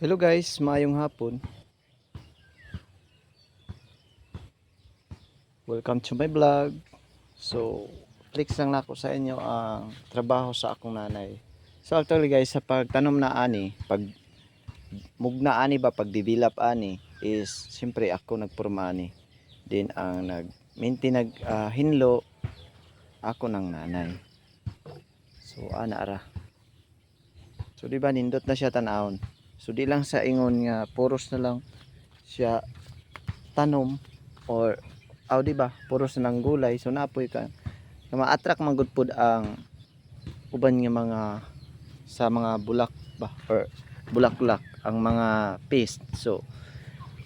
Hello guys, maayong hapon. Welcome to my vlog. So, flex lang na ako sa inyo ang trabaho sa akong nanay. So actually guys, sa pagtanom na ani, pag mugna ani ba, pag develop ani, is siyempre ako nagpurma ani. Then ang nag-maintain hinlo ako ng nanay. So ana ara. So di ba nindot na siya tanawon. So di lang sa ingon nga puros na lang siya tanom or di ba puros na ng gulay, so napoy ka ma-attract man gud pud ang uban nga mga sa mga bulak ba or bulaklak ang mga pest. So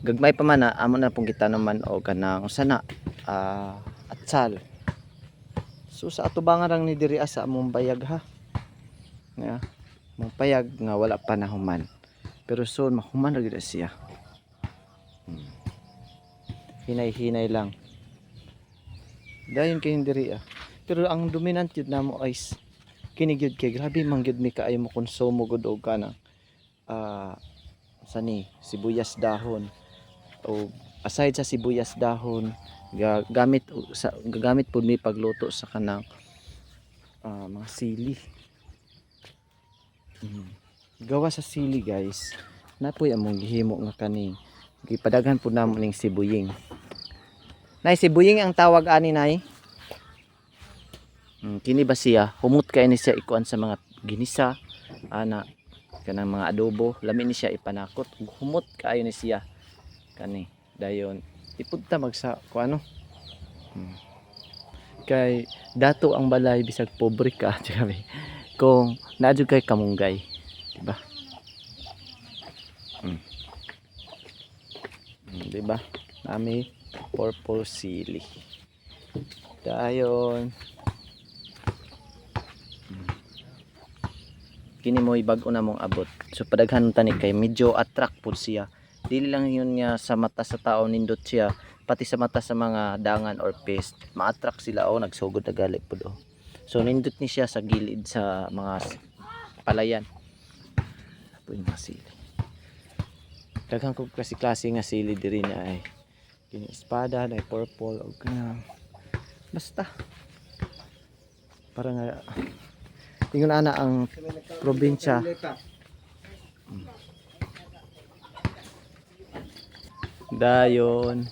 gagmay pa man na amo na pong kita naman o kanang sana atsal. So sa atubangan lang ni diri sa among bayag ha nga mong payag nga wala pa nahuman, pero soon mahuman ra gyud siya. Hinay-hinay lang dayon kay diri pero ang dominant yun namo ay kini gyud kay grabe man gyud mi kaayo mo konsumo gud og kana sani sibuyas dahon o aside sa sibuyas dahon gagamit pud mi pagluto sa kanang mga sili. Gawa sa sili guys napoy among gihimo nga kani gipadaghan pud namo ning sibuying. Nay, sibuying ang tawag ani nay. Kini ba siya humot kay ni siya ikuan sa mga ginisa ana kanang mga adobo, lami ni siya ipanakot humot kaayo ni siya kani dayon ipunta magsa kuano kay dato ang balay bisag pobre ka kung naadyo kay kamunggay, diba? Diba? Nami purple sili. Dayon. Kini mo ibag-o na mong abot. So padaghan tani kay medyo attract pud siya. Dili lang yun nga sa mata sa tao nindot siya, pati sa mata sa mga dangan or pest. Ma-attract sila nagsugod na gali pud So nindot ni siya sa gilid sa mga palayan. Apo yung mga sili. Daghan ko kasi klase nga sili diri na ay kini espada, na purple o kana basta para nga ingon ana ang probinsya. Dayon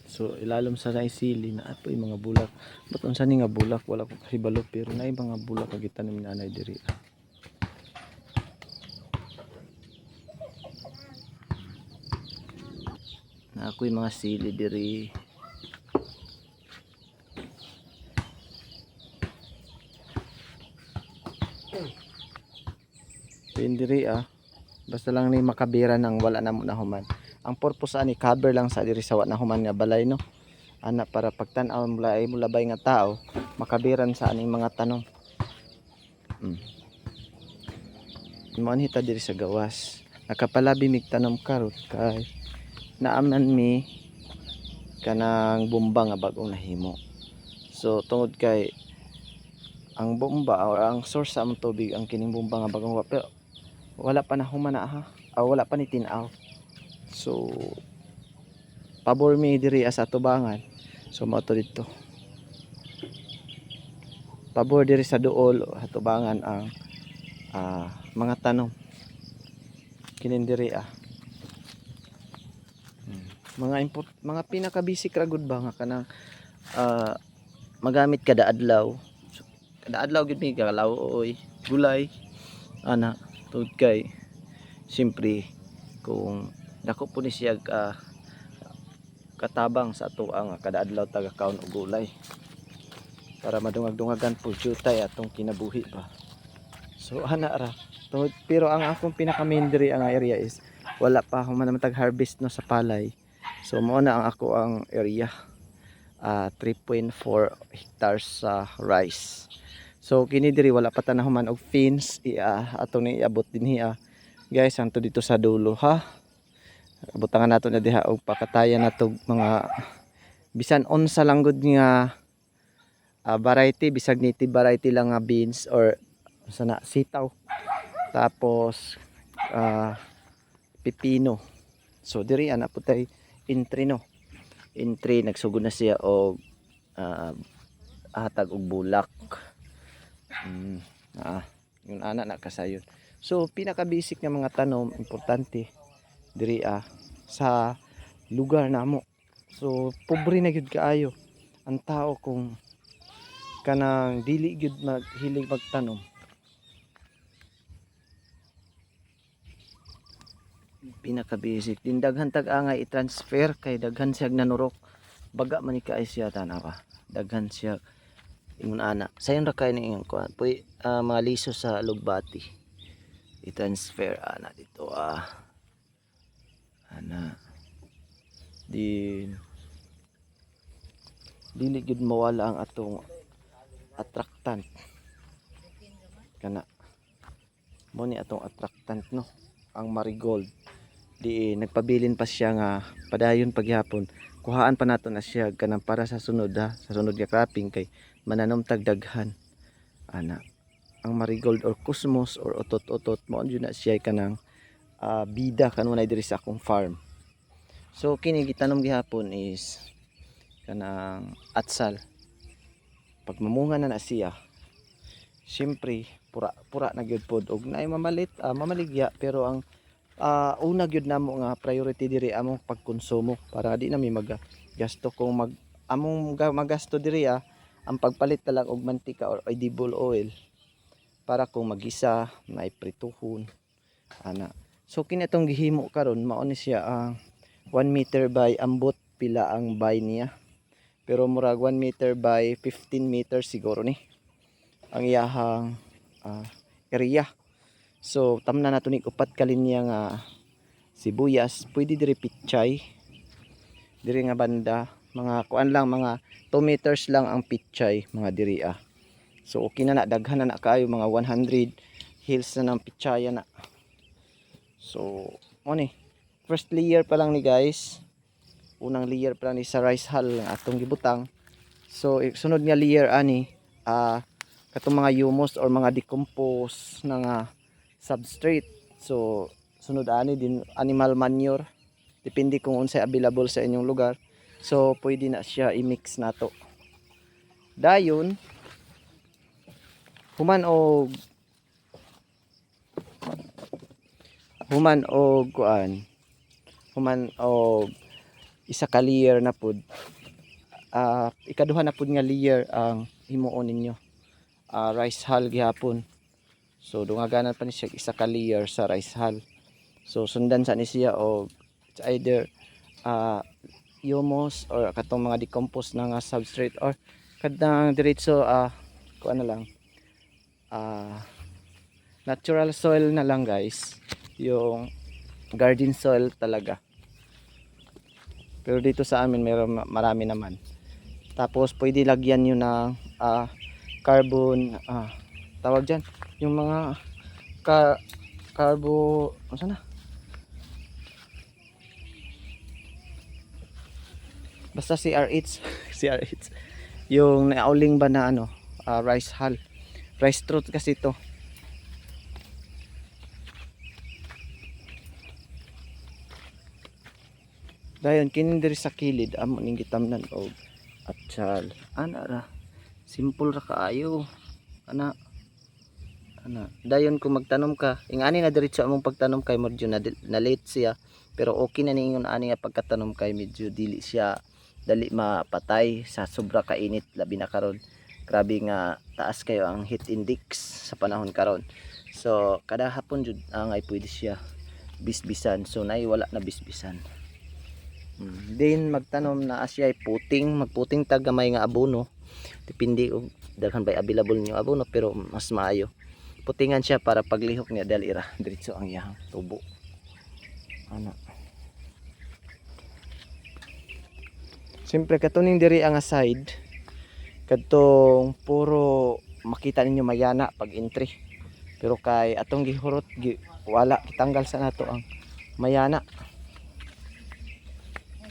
so ilalom sa sili na ato yung mga bulak. Ba't unsa ni nga bulak wala ko kahibalo, pero na mga bulak kagitanim ni nanay diri. Na ako yung mga sili diri. Diri basta lang ni makabira nang wala na mo nahuman. Ang purpose ani cover lang sa diri sa wa nahuman nga balay no. Ana para pagtan-aw mo labay nga tao makabiran sa aning mga tanom. Mo anita diri sa gawas. Nakapalabi mig tanom karot kay naaman mi kanang bomba nga bagong nahimo. So tungod kay ang bomba or ang source sa among tubig ang kining bomba nga bagong pero wala pa nahuman na wala pa ni tin-aw. So pabor mi diri sa tubangan. So mao to dito. Pabor diri sa duol hatubangan ang mga tanom. Kinin diri mga pinaka basic ra gud ba nga kanang magamit kada adlaw. So, kada adlaw gid mi kalawoy, gulay ana tungod kay siyempre kung dako po ni siya katabang sa ato ang kada adlaw taga kaon og gulay para madungag-dungagan po jutay atong kinabuhi pa. So ana ra tungod, pero ang akong pinaka main diri ang area is wala pa akong matag harvest no sa palay. So mao na ang ako ang area 3.4 hectares sa rice. So kini diri wala pa tanahuman og fence atong ni iabot dinhi guys anto dito sa dulo ha. Butangan nato na diha og pakatayan nato mga bisan unsa lang gud nga variety, bisag native variety lang nga beans or sana sitaw. Tapos pipino. So diri ana po tay entry no. Entry nagsugod na siya og hatag og bulak. Yun ana na kasayon. So pinaka basic nga mga tanom importante diri sa lugar namo. So pobre na gyud kaayo ang tao kung kanang dili gyud maghilig magtanom. Pinaka basic din daghan tag angay i-transfer kay daghan siya nanurok. Baga man ni kaay siya tanawa. Daghan siya ingon ana. Sayon ra kay ni kuan. Mga liso sa lugbati. I-transfer ana dito ana din dili gud mawala ang atong attractant kana mo ni atong attractant no ang marigold di nagpabilin pa siya nga padayon paghapon kuhaan pa nato na siya kanang para sa sunod sa sunod nga cropping kay mananom tag daghan ana ang marigold or cosmos or otot-otot mo jud na siya kanang bida kanunay diri sa akong farm. So kini gitanom gihapon is kanang atsal. Pag mamunga na siya, syempre pura na gyud pod og naay mamaligya pero ang una gyud namo nga priority diri among pagkonsumo para di na mi maggasto kung among magasto diri ang pagpalit na lang og mantika or edible oil para kung magisa may prituhon ana. So kini atong gihimo karon mao ni siya 1 meter by ambot pila ang bay niya. Pero murag 1 meter by 15 meters siguro ni ang iyahang area. So tamna nato ni upat ka linya nga sibuyas, pwede diri pitchay. Diri nga banda mga kuan lang mga 2 meters lang ang pitchay mga diri So okay na daghan na kayo mga 100 hills na ng pitchaya na. So mo ni first layer pa lang ni guys. Unang layer pa lang ni sa rice hull nga atong gibutang. So sunod nga layer ani katong mga humus or mga decompose na nga substrate. So sunod ani din animal manure. Depende kung unsay available sa inyong lugar. So pwede na siya i-mix nato. Dayon human og isa ka layer na pud ikaduha na pud nga layer ang himuon ninyo rice hull gihapon. So dungaganan pa ni siya isa ka layer sa rice hull. So sundan sa ni siya og it's either humus or katong mga decompose na nga substrate or kadang diretso kuan na lang natural soil na lang guys, yung garden soil talaga. Pero dito sa amin marami naman. Tapos pwede lagyan nyo ng carbon tawag dyan yung mga ano na basta CR8 CR8 yung nauling ba na rice hull, rice truth kasi ito. Dayon kini diri sa kilid amo ning gitamnan og atsal ana ra simple ra kaayo ana dayon kung magtanom ka ingani na diretso among pagtanom kay medyo na late siya pero okay na ningon ani nga pagkatanom kay medyo dili siya dali mapatay sa sobra kainit labi na karon grabe nga taas kayo ang heat index sa panahon karon. So kada hapon jud ay pwede siya bisbisan, so nay wala na bisbisan. Then magtanom na asya magputing tagamay nga abono, depende og daghan bay available niyo abono pero mas maayo putingan siya para paglihok niya dalira diretso ang iyang tubo Siyempre katuning diri ang side kadtong puro makita ninyo mayana pag entry pero kay atong gihurot wala kitanggal sa nato ang mayana.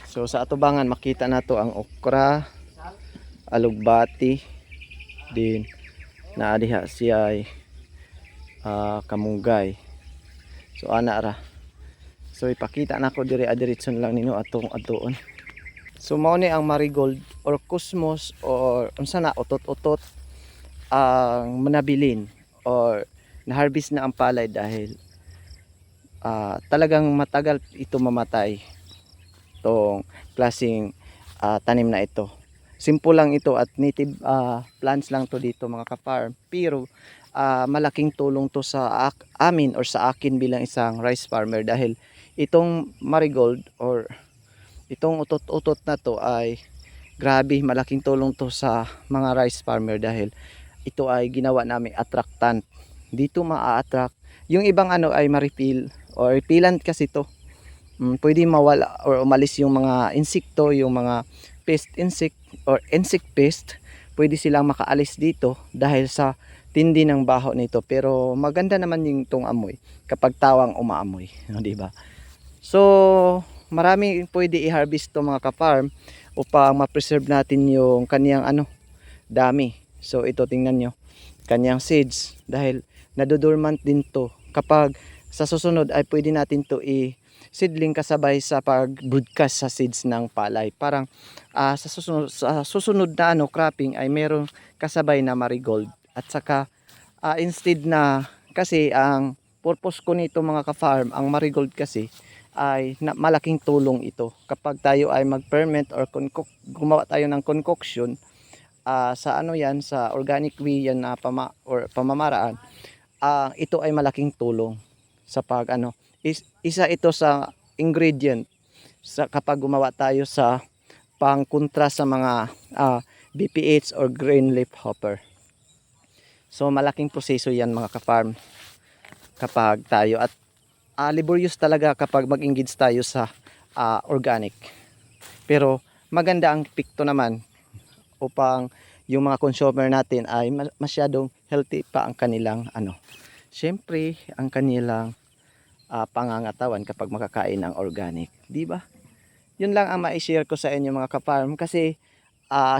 So sa atubangan makita nato ang okra, alugbati, din naa diha siya ay kamunggay. So ana ra. So ipakita nako diri adiretson lang nino atong atuon. So mao ni ang marigold or cosmos or unsa na utot-utot ang manabilin or na-harvest na ang palay dahil talagang matagal ito mamatay tong klaseng tanim na ito. Simple lang ito at native plants lang to dito mga ka-farm, pero malaking tulong to sa amin or sa akin bilang isang rice farmer dahil itong marigold or itong utot-utot na to ay grabe malaking tulong to sa mga rice farmer dahil ito ay ginawa namin attractant. Dito maa-attract yung ibang ano ay ma-refill or repellent kasi to. Pwede mawala or umalis yung mga insekto, yung mga insect or insect pest, pwede silang makaalis dito dahil sa tindi ng baho nito. Pero maganda naman yung tong amoy kapag tawang umaamoy, di ba? So marami pwede i-harvest to mga ka-farm upang ma-preserve natin yung kaniyang dami. So ito tingnan nyo, kaniyang seeds dahil nadodormant din to. Kapag sa susunod ay pwede natin to seedling kasabay sa pag-broadcast sa seeds ng palay. Parang sa susunod na cropping ay meron kasabay na marigold. At saka instead na kasi ang purpose ko nito mga ka-farm, ang marigold kasi ay malaking tulong ito. Kapag tayo ay mag-ferment or gumawa tayo ng concoction sa yan, sa organic way yan na pamamaraan, ito ay malaking tulong sa pag isa ito sa ingredient sa kapag gumawa tayo sa pangkontra sa mga BPH or green leaf hopper. So malaking proseso yan mga ka-farm kapag tayo at laborious talaga kapag mag-engage tayo sa organic. Pero maganda ang pikto naman upang yung mga consumer natin ay masyadong healthy pa ang kanilang syempre ang kanilang pangangatawan kapag makakain ng organic, di ba? Yun lang ang ma-share ko sa inyo mga ka-farm kasi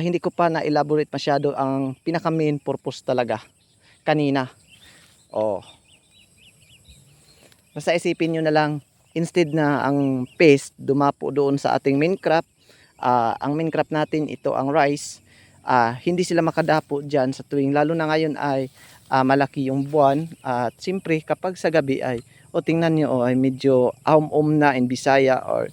hindi ko pa na-elaborate masyado ang pinaka main purpose talaga kanina. Basta isipin nyo na lang, instead na ang pest dumapo doon sa ating main crop, ang main crop natin ito ang rice, hindi sila makadapo dyan sa tuwing lalo na ngayon ay malaki yung buwan at siyempre kapag sa gabi ay tingnan nyo ay medyo na in Bisaya or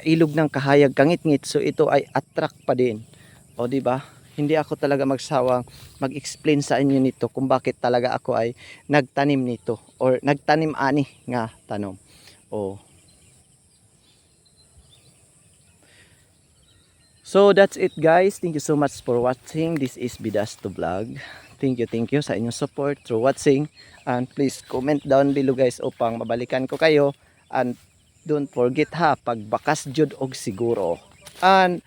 ilog ng kahayag kangit-ngit, so ito ay attract pa din. Di ba? Hindi ako talaga magsawang mag-explain sa inyo nito kung bakit talaga ako ay nagtanim nito or nagtanim ani nga tanom. So that's it guys. Thank you so much for watching. This is Bidasto Vlog. Thank you sa inyong support through watching. And please comment down below guys upang mabalikan ko kayo. And don't forget pagbakas jud og siguro. And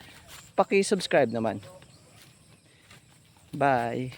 paki-subscribe naman. Bye.